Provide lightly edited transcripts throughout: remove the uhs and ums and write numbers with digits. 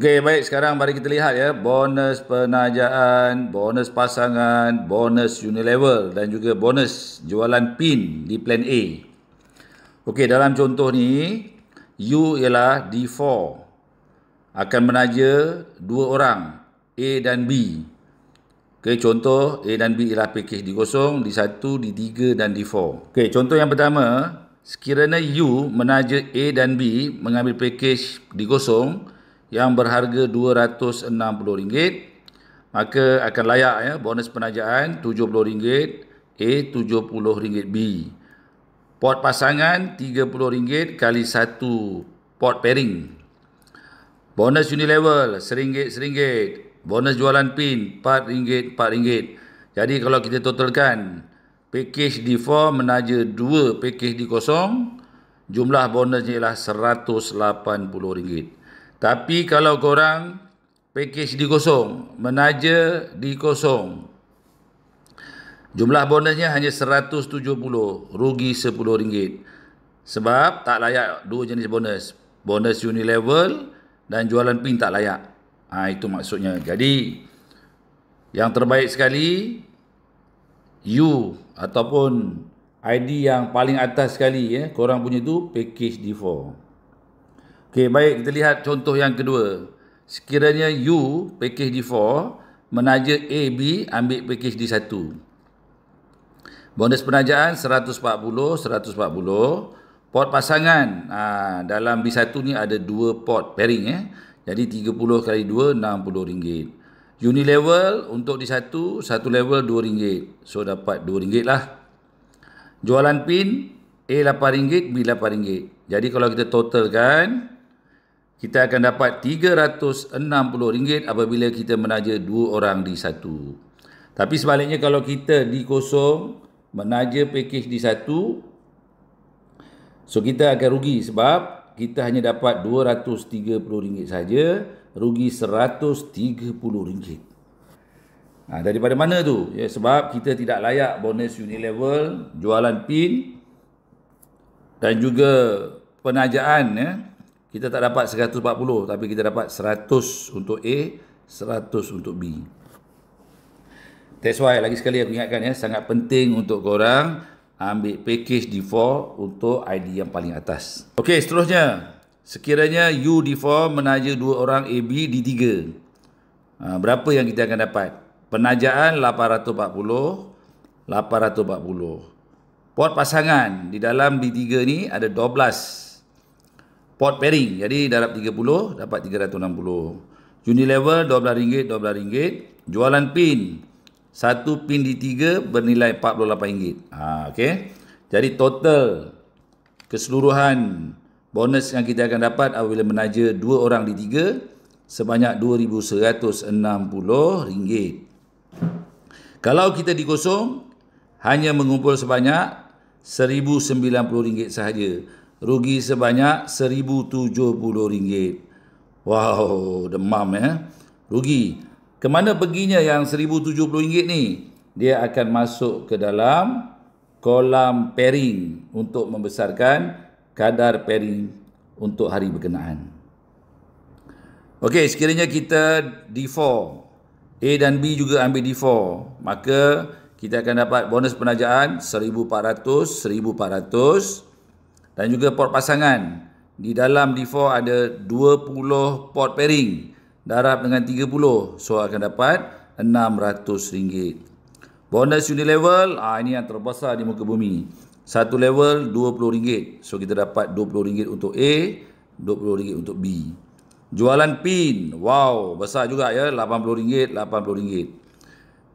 Okey, baik, sekarang mari kita lihat ya bonus penajaan, bonus pasangan, bonus unilevel dan juga bonus jualan pin di plan A. Okey, dalam contoh ni U ialah D4 akan menaja dua orang A dan B. Okey, contoh A dan B ialah package D0, D1, D3 dan D4. Okey, contoh yang pertama, sekiranya U menaja A dan B mengambil package D0 yang berharga RM260, maka akan layak ya bonus penajaan RM70, A RM70, B. Pot pasangan RM30 kali 1 pot pairing. Bonus unilevel RM1, bonus jualan pin RM4, RM4. Jadi kalau kita totalkan, package D4 menaja 2 package D0, jumlah bonusnya ialah RM180. Tapi kalau korang package D0 menaja D0, jumlah bonusnya hanya RM170, rugi RM10. Sebab tak layak dua jenis bonus. Bonus unilevel dan jualan pin tak layak. Itu maksudnya. Jadi yang terbaik sekali U ataupun ID yang paling atas sekali ya, korang punya tu package D4. Okey, baik, kita lihat contoh yang kedua. Sekiranya U package D4 menaja A, B ambil package D1. Bonus penajaan 140, 140. Pot pasangan, dalam D1 ni ada 2 pot pairing ya. Jadi 30 kali 2, RM60. Unilevel untuk D1, satu level RM2. So dapat RM2 lah. Jualan pin A RM8, B RM8. Jadi kalau kita totalkan, kita akan dapat RM360 apabila kita menaja dua orang D1. Tapi sebaliknya kalau kita D0 menaja package D1, so kita akan rugi sebab kita hanya dapat RM230 saja, rugi RM130. Daripada mana tu? Ya, sebab kita tidak layak bonus unilevel, jualan pin dan juga penajaan ya. Kita tak dapat 140 tapi kita dapat 100 untuk A, 100 untuk B. That's why lagi sekali aku ingatkan ya, sangat penting untuk korang ambil package D4 untuk ID yang paling atas. Okey, seterusnya. Sekiranya U D4 menaja dua orang A, B D3. Berapa yang kita akan dapat? Penajaan 840, 840. Pot pasangan di dalam D3 ni ada 12 pot pairing. Jadi darab 30 dapat RM360. Unilevel RM12, RM12. Jualan pin, satu pin D3 bernilai RM48. Okey. Jadi total keseluruhan bonus yang kita akan dapat apabila menaja dua orang D3 sebanyak RM2,160. Kalau kita D0 hanya mengumpul sebanyak RM1,090 sahaja. Rugi sebanyak RM1,070. Wow, demam ya. Rugi. Kemana perginya yang RM1,070 ni? Dia akan masuk ke dalam kolam pairing untuk membesarkan kadar pairing untuk hari berkenaan. Okey, sekiranya kita D4, A dan B juga ambil D4, maka kita akan dapat bonus penajaan RM1,400, RM1,400. Dan juga pot pasangan. Di dalam D4 ada 20 pot pairing. Darab dengan 30. So akan dapat RM600. Bonus unilevel, ini yang terbesar di muka bumi. Satu level RM20. So kita dapat RM20 untuk A, RM20 untuk B. Jualan pin, wow, besar juga ya, RM80, RM80.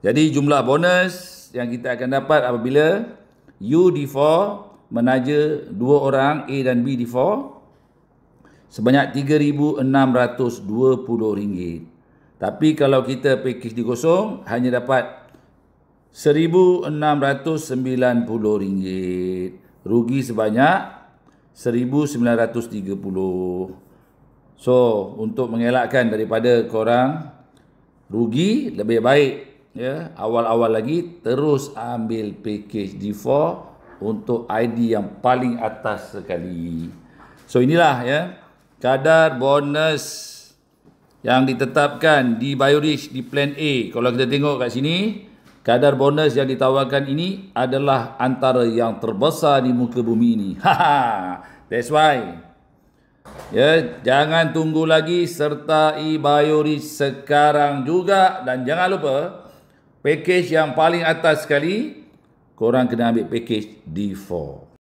Jadi jumlah bonus yang kita akan dapat apabila U D4 menaja dua orang A dan B D4 sebanyak RM3,620. Tapi kalau kita package D0 hanya dapat RM1,690. Rugi sebanyak RM1,930. So, untuk mengelakkan daripada korang rugi, lebih baik ya, awal-awal lagi terus ambil package D4 untuk ID yang paling atas sekali. So inilah ya kadar bonus yang ditetapkan di Biorich di plan A. Kalau kita tengok kat sini, kadar bonus yang ditawarkan ini adalah antara yang terbesar di muka bumi ini. That's why. Ya, jangan tunggu lagi, sertai Biorich sekarang juga. Dan jangan lupa, package yang paling atas sekali, korang kena ambil package D4.